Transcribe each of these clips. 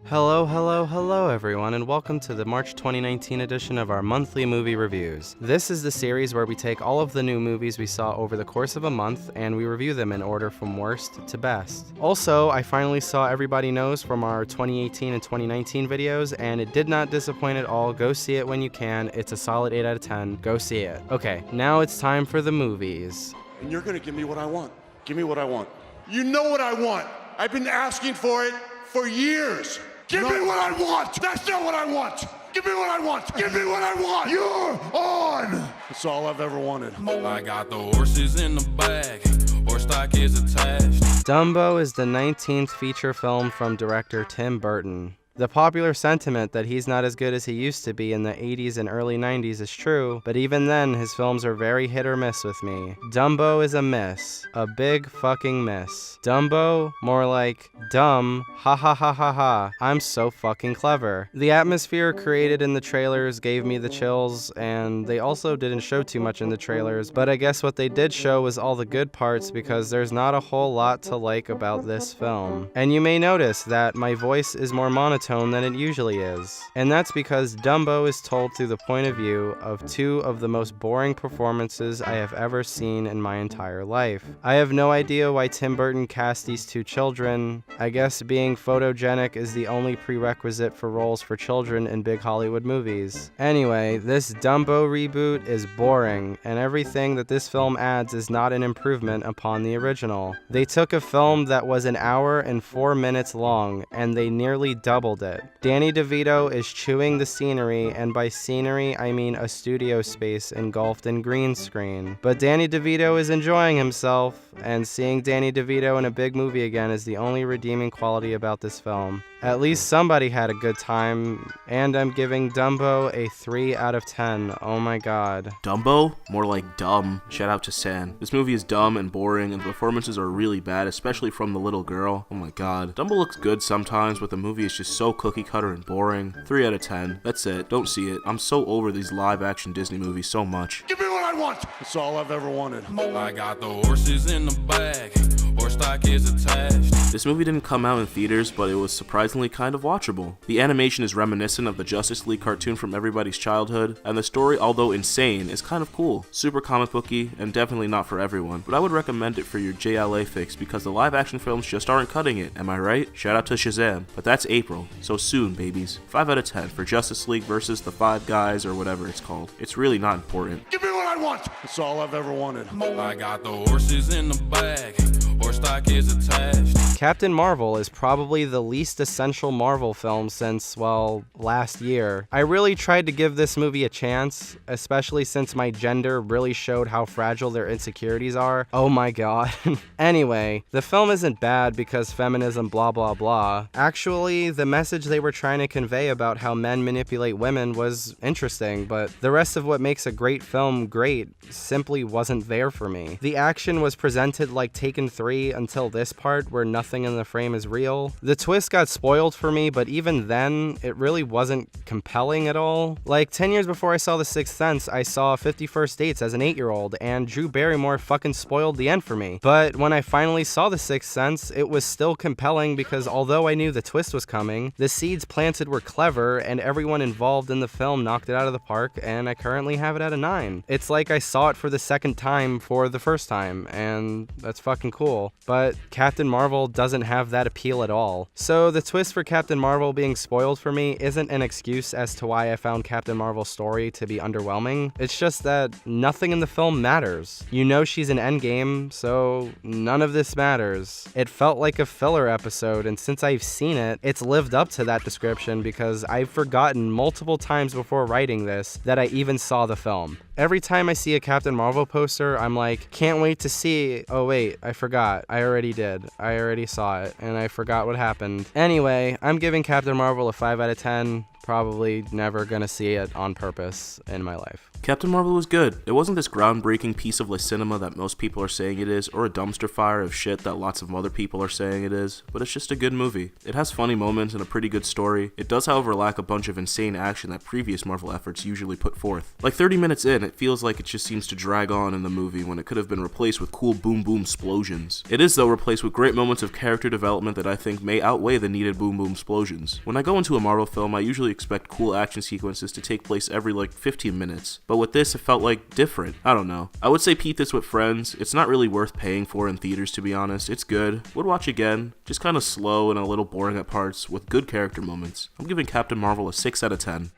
Hello everyone, and welcome to the March 2019 edition of our monthly movie reviews. This is the series where we take all of the new movies we saw over the course of a month and we review them in order from worst to best. Also, I finally saw Everybody Knows from our 2018 and 2019 videos, and it did not disappoint at all. Go see it when you can. It's a solid 8 out of 10. Go see it. Okay, now it's time for the movies. And you're gonna give me what I want. Give me what I want. You know what I want. I've been asking for it for years. Give me what I want! That's not what I want! Give me what I want! Give me what I want! You're on! That's all I've ever wanted. I got the horses in the bag. Horse stock is attached. Dumbo is the 19th feature film from director Tim Burton. The popular sentiment that he's not as good as he used to be in the 80s and early 90s is true, but even then, his films are very hit or miss with me. Dumbo is a miss. A big fucking miss. Dumbo? More like, dumb, ha ha ha ha ha, I'm so fucking clever. The atmosphere created in the trailers gave me the chills, and they also didn't show too much in the trailers, but I guess what they did show was all the good parts because there's not a whole lot to like about this film. And you may notice that my voice is more monotone than it usually is. And that's because Dumbo is told through the point of view of two of the most boring performances I have ever seen in my entire life. I have no idea why Tim Burton cast these two children. I guess being photogenic is the only prerequisite for roles for children in big Hollywood movies. Anyway, this Dumbo reboot is boring, and everything that this film adds is not an improvement upon the original. They took a film that was an hour and 4 minutes long, and they nearly doubled it. Danny DeVito is chewing the scenery, and by scenery I mean a studio space engulfed in green screen. But Danny DeVito is enjoying himself, and seeing Danny DeVito in a big movie again is the only redeeming quality about this film. At least somebody had a good time, and I'm giving Dumbo a 3 out of 10. Oh my god. Dumbo? More like dumb. Shout out to San. This movie is dumb and boring, and the performances are really bad, especially from the little girl. Oh my god. Dumbo looks good sometimes, but the movie is just so cookie cutter and boring. 3 out of 10. That's it. Don't see it. I'm so over these live action Disney movies so much. Give me what I want! That's all I've ever wanted. I got the horses in the bag. Horse stock is attached. This movie didn't come out in theaters, but it was surprisingly kind of watchable. The animation is reminiscent of the Justice League cartoon from everybody's childhood, and the story, although insane, is kind of cool. Super comic booky, and definitely not for everyone, but I would recommend it for your JLA fix because the live action films just aren't cutting it, am I right? Shout out to Shazam. But that's April, so soon, babies. 5 out of 10 for Justice League versus the Five Guys or whatever it's called. It's really not important. Give me what I want! That's all I've ever wanted. I got the horses in the bag. Horse stock is attached. Captain Marvel is probably the least essential Marvel film since, well, last year. I really tried to give this movie a chance, especially since my gender really showed how fragile their insecurities are. Oh my god. Anyway, the film isn't bad because feminism blah blah blah. Actually, the message they were trying to convey about how men manipulate women was interesting, but the rest of what makes a great film great simply wasn't there for me. The action was presented like Taken 3 until this part where nothing in the frame is real. The twist got spoiled for me, but even then, it really wasn't compelling at all. Like, 10 years before I saw The Sixth Sense, I saw 50 First Dates as an 8-year-old, and Drew Barrymore fucking spoiled the end for me. But when I finally saw The Sixth Sense, it was still compelling because although I knew the twist was coming, the seeds planted were clever, and everyone involved in the film knocked it out of the park, and I currently have it at a 9. It's like I saw it for the second time for the first time, and that's fucking cool. But Captain Marvel doesn't have that appeal at all. So the twist for Captain Marvel being spoiled for me isn't an excuse as to why I found Captain Marvel's story to be underwhelming. It's just that nothing in the film matters. You know she's an endgame, so none of this matters. It felt like a filler episode, and since I've seen it, it's lived up to that description because I've forgotten multiple times before writing this that I even saw the film. Every time I see a Captain Marvel poster, I'm like, can't wait to see. Oh wait, I forgot. I already did. I already saw it, and I forgot what happened. Anyway, I'm giving Captain Marvel a 5 out of 10. Probably never gonna see it on purpose in my life. Captain Marvel was good. It wasn't this groundbreaking piece of cinema that most people are saying it is, or a dumpster fire of shit that lots of other people are saying it is, but it's just a good movie. It has funny moments and a pretty good story. It does, however, lack a bunch of insane action that previous Marvel efforts usually put forth. Like 30 minutes in, it feels like it just seems to drag on in the movie when it could have been replaced with cool boom boom explosions. It is, though, replaced with great moments of character development that I think may outweigh the needed boom boom explosions. When I go into a Marvel film, I usually expect cool action sequences to take place every 15 minutes, but with this, it felt different. I don't know. I would say peep this with friends. It's not really worth paying for in theaters, to be honest. It's good. Would watch again. Just kind of slow and a little boring at parts, with good character moments. I'm giving Captain Marvel a 6 out of 10.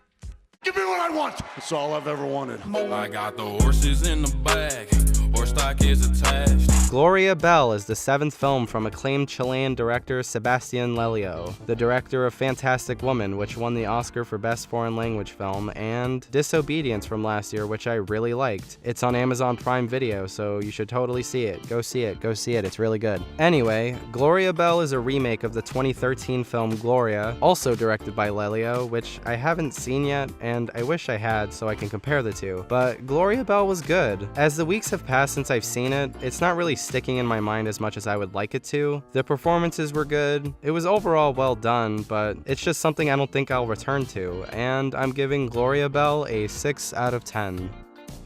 Give me what I want. That's all I've ever wanted. I got the horses in the bag, horse stock is attached. Gloria Bell is the 7th film from acclaimed Chilean director Sebastián Lelio, the director of Fantastic Woman, which won the Oscar for Best Foreign Language Film, and Disobedience from last year, which I really liked. It's on Amazon Prime Video, so you should totally see it. Go see it, it's really good. Anyway, Gloria Bell is a remake of the 2013 film Gloria, also directed by Lelio, which I haven't seen yet, and I wish I had so I can compare the two. But Gloria Bell was good. As the weeks have passed since I've seen it, it's not really sticking in my mind as much as I would like it to. The performances were good. It was overall well done, but it's just something I don't think I'll return to, and I'm giving Gloria Bell a 6 out of 10.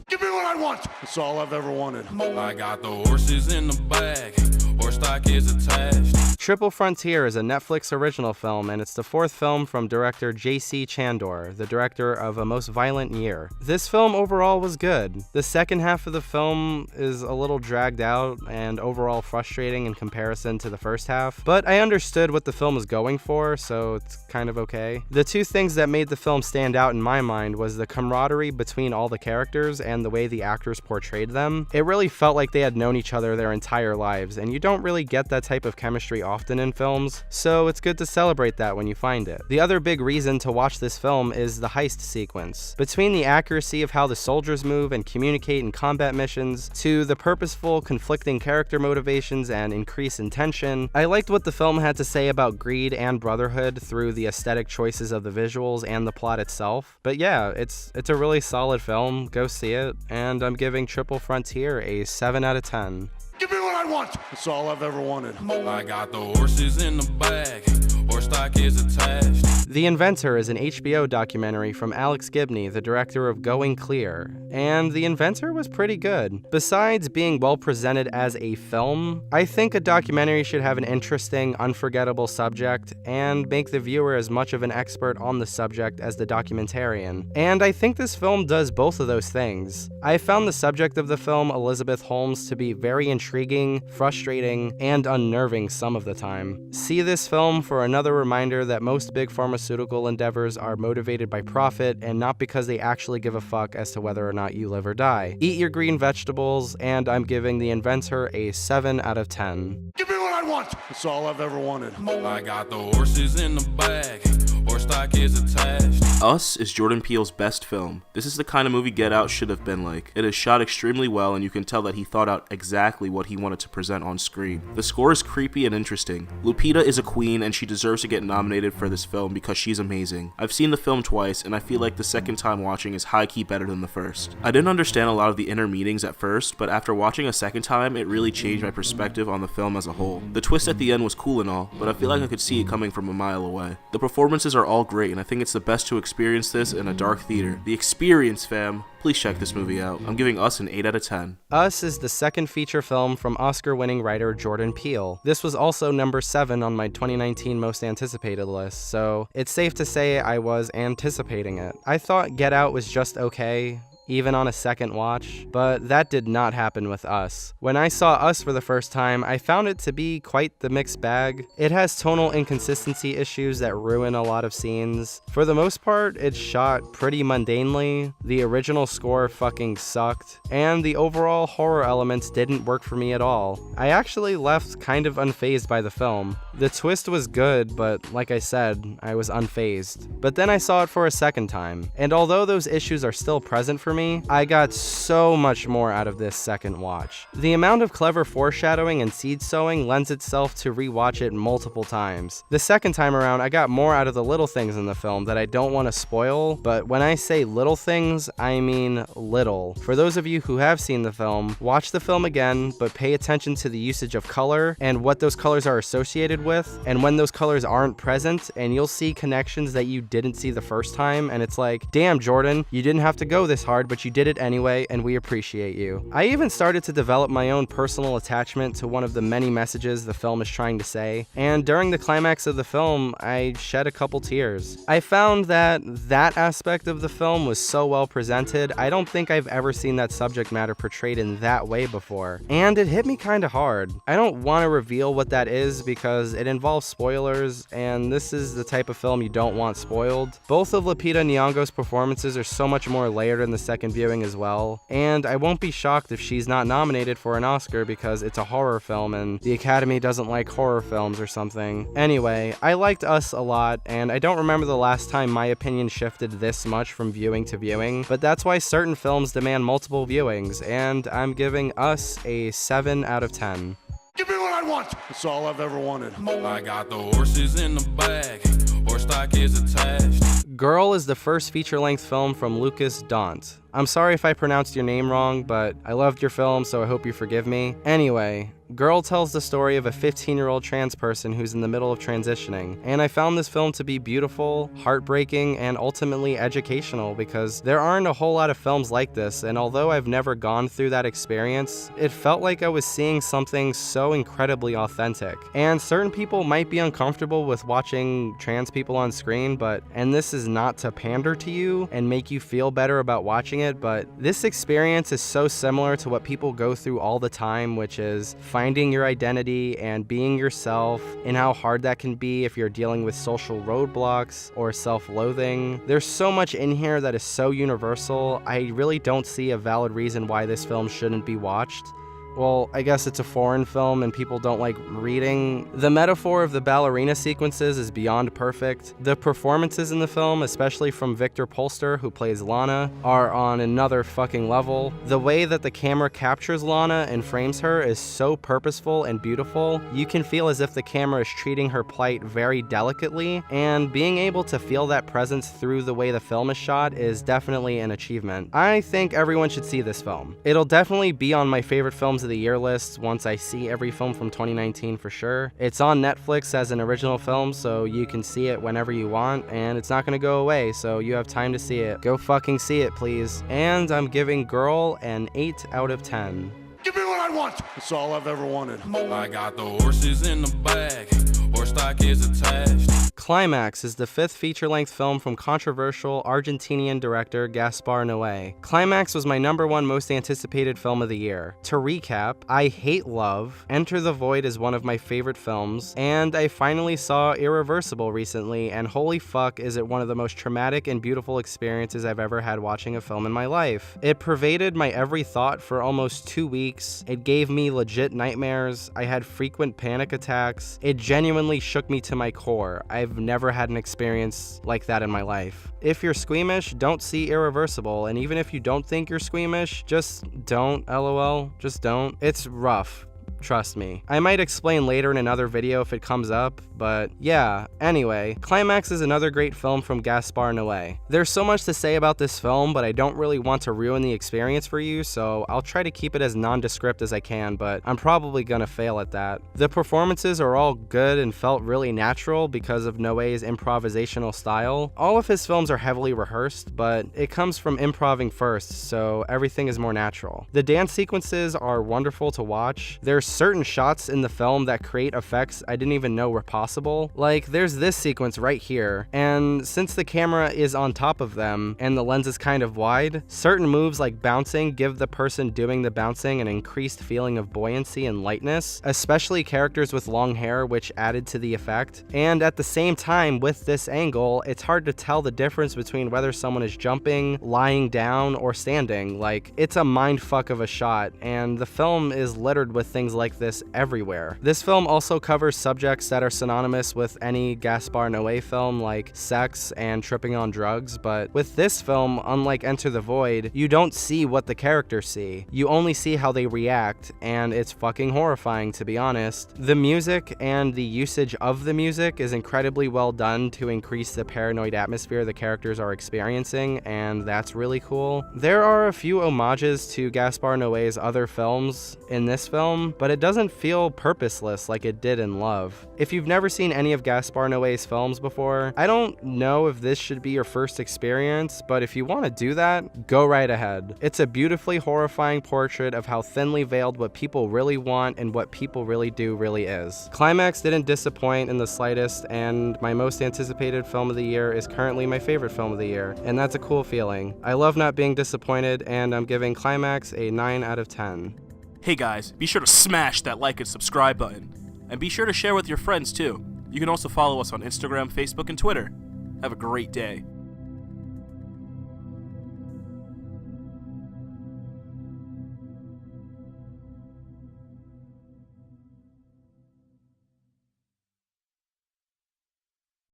Give me what I want. That's all I've ever wanted. I got the horses in the bag, horse stock is attached. Triple Frontier is a Netflix original film, and it's the 4th film from director J.C. Chandor, the director of A Most Violent Year. This film overall was good. The second half of the film is a little dragged out and overall frustrating in comparison to the first half, but I understood what the film was going for, so it's kind of okay. The two things that made the film stand out in my mind was the camaraderie between all the characters and the way the actors portrayed them. It really felt like they had known each other their entire lives, and you don't really get that type of chemistry often in films, so it's good to celebrate that when you find it. The other big reason to watch this film is the heist sequence. Between the accuracy of how the soldiers move and communicate in combat missions, to the purposeful, conflicting character motivations and increase in tension, I liked what the film had to say about greed and brotherhood through the aesthetic choices of the visuals and the plot itself. But yeah, it's a really solid film. Go see it, and I'm giving Triple Frontier a 7 out of 10. Give me what I want. That's all I've ever wanted. I got the horses in the bag, horse stock is attached. The Inventor is an HBO documentary from Alex Gibney, the director of Going Clear, and The Inventor was pretty good. Besides being well presented as a film, I think a documentary should have an interesting, unforgettable subject and make the viewer as much of an expert on the subject as the documentarian. And I think this film does both of those things. I found the subject of the film, Elizabeth Holmes, to be very intriguing, frustrating, and unnerving some of the time. See this film for another reminder that most big pharmaceutical endeavors are motivated by profit and not because they actually give a fuck as to whether or not you live or die. Eat your green vegetables, and I'm giving The Inventor a 7 out of 10. Give me what I want. That's all I've ever wanted. I got the horses in the bag, horse stock is attached. Us is Jordan Peele's best film. This is the kind of movie Get Out should have been like. It is shot extremely well, and you can tell that he thought out exactly what he wanted to present on screen. The score is creepy and interesting. Lupita is a queen, and she deserves to get nominated for this film because she's amazing. I've seen the film twice, and I feel like the second time watching is high-key better than the first. I didn't understand a lot of the inner meanings at first, but after watching a second time, it really changed my perspective on the film as a whole. The twist at the end was cool and all, but I feel like I could see it coming from a mile away. The performances are all great, and I think it's the best to experience this in a dark theater. The experience, fam. Please check this movie out. I'm giving Us an 8 out of 10. Us is the second feature film from Oscar-winning writer Jordan Peele. This was also number 7 on my 2019 most anticipated list, so it's safe to say I was anticipating it. I thought Get Out was just okay, even on a second watch, but that did not happen with Us. When I saw Us for the first time, I found it to be quite the mixed bag. It has tonal inconsistency issues that ruin a lot of scenes. For the most part, it's shot pretty mundanely, the original score fucking sucked, and the overall horror elements didn't work for me at all. I actually left kind of unfazed by the film. The twist was good, but like I said, I was unfazed. But then I saw it for a second time, and although those issues are still present for for me, I got so much more out of this second watch. The amount of clever foreshadowing and seed sowing lends itself to rewatch it multiple times. The second time around, I got more out of the little things in the film that I don't want to spoil, but when I say little things, I mean little. For those of you who have seen the film, watch the film again, but pay attention to the usage of color and what those colors are associated with, and when those colors aren't present, and you'll see connections that you didn't see the first time, and it's like, damn Jordan, you didn't have to go this hard, but you did it anyway, and we appreciate you. I even started to develop my own personal attachment to one of the many messages the film is trying to say, and during the climax of the film, I shed a couple tears. I found that aspect of the film was so well presented, I don't think I've ever seen that subject matter portrayed in that way before, and it hit me kinda hard. I don't want to reveal what that is because it involves spoilers, and this is the type of film you don't want spoiled. Both of Lupita Nyong'o's performances are so much more layered in the second viewing as well, and I won't be shocked if she's not nominated for an Oscar because it's a horror film and the Academy doesn't like horror films or something. Anyway, I liked Us a lot, and I don't remember the last time my opinion shifted this much from viewing to viewing, but that's why certain films demand multiple viewings, and I'm giving Us a 7 out of 10. Give me what I want. That's all I've ever wanted. I got the horses in the bag, horse stock is attached. Girl is the first feature-length film from Lucas Daunt. I'm sorry if I pronounced your name wrong, but I loved your film, so I hope you forgive me. Anyway, Girl tells the story of a 15-year-old trans person who's in the middle of transitioning, and I found this film to be beautiful, heartbreaking, and ultimately educational because there aren't a whole lot of films like this, and although I've never gone through that experience, it felt like I was seeing something so incredibly authentic. And certain people might be uncomfortable with watching trans people on screen, and this is not to pander to you and make you feel better about watching it, but this experience is so similar to what people go through all the time, which is finding your identity and being yourself, and how hard that can be if you're dealing with social roadblocks or self-loathing. There's so much in here that is so universal, I really don't see a valid reason why this film shouldn't be watched. Well, I guess it's a foreign film and people don't like reading. The metaphor of the ballerina sequences is beyond perfect. The performances in the film, especially from Victor Polster, who plays Lana, are on another fucking level. The way that the camera captures Lana and frames her is so purposeful and beautiful. You can feel as if the camera is treating her plight very delicately, and being able to feel that presence through the way the film is shot is definitely an achievement. I think everyone should see this film. It'll definitely be on my favorite films of the year list once I see every film from 2019 for sure. It's on Netflix as an original film, so you can see it whenever you want, and it's not gonna go away, so you have time to see it. Go fucking see it, please. And I'm giving Girl an 8 out of 10. Give me what I want. That's all I've ever wanted. I got the horses in the bag, horse stock is attached. Climax is the fifth feature-length film from controversial Argentinian director Gaspar Noé. Climax was my #1 most anticipated film of the year. To recap, I hate Love, Enter the Void is one of my favorite films, and I finally saw Irreversible recently, and holy fuck is it one of the most traumatic and beautiful experiences I've ever had watching a film in my life. It pervaded my every thought for almost 2 weeks, it gave me legit nightmares, I had frequent panic attacks, it genuinely shook me to my core. I've never had an experience like that in my life. If you're squeamish, don't see Irreversible, and even if you don't think you're squeamish, just don't, lol, just don't. It's rough. Trust me. I might explain later in another video if it comes up, but yeah. Anyway, Climax is another great film from Gaspar Noé. There's so much to say about this film, but I don't really want to ruin the experience for you, so I'll try to keep it as nondescript as I can, but I'm probably gonna fail at that. The performances are all good and felt really natural because of Noé's improvisational style. All of his films are heavily rehearsed, but it comes from improvising first, so everything is more natural. The dance sequences are wonderful to watch. There's certain shots in the film that create effects I didn't even know were possible. Like, there's this sequence right here, and since the camera is on top of them and the lens is kind of wide, certain moves like bouncing give the person doing the bouncing an increased feeling of buoyancy and lightness, especially characters with long hair, which added to the effect. And at the same time, with this angle, it's hard to tell the difference between whether someone is jumping, lying down, or standing. Like, it's a mindfuck of a shot, and the film is littered with things like like this everywhere. This film also covers subjects that are synonymous with any Gaspar Noé film like sex and tripping on drugs, but with this film, unlike Enter the Void, you don't see what the characters see. You only see how they react, and it's fucking horrifying, to be honest. The music and the usage of the music is incredibly well done to increase the paranoid atmosphere the characters are experiencing, and that's really cool. There are a few homages to Gaspar Noé's other films in this film, but it doesn't feel purposeless like it did in Love. If you've never seen any of Gaspar Noé's films before, I don't know if this should be your first experience, but if you want to do that, go right ahead. It's a beautifully horrifying portrait of how thinly veiled what people really want and what people really do really is. Climax didn't disappoint in the slightest, and my most anticipated film of the year is currently my favorite film of the year, and that's a cool feeling. I love not being disappointed, and I'm giving Climax a 9 out of 10. Hey guys, be sure to smash that like and subscribe button. And be sure to share with your friends too. You can also follow us on Instagram, Facebook, and Twitter. Have a great day.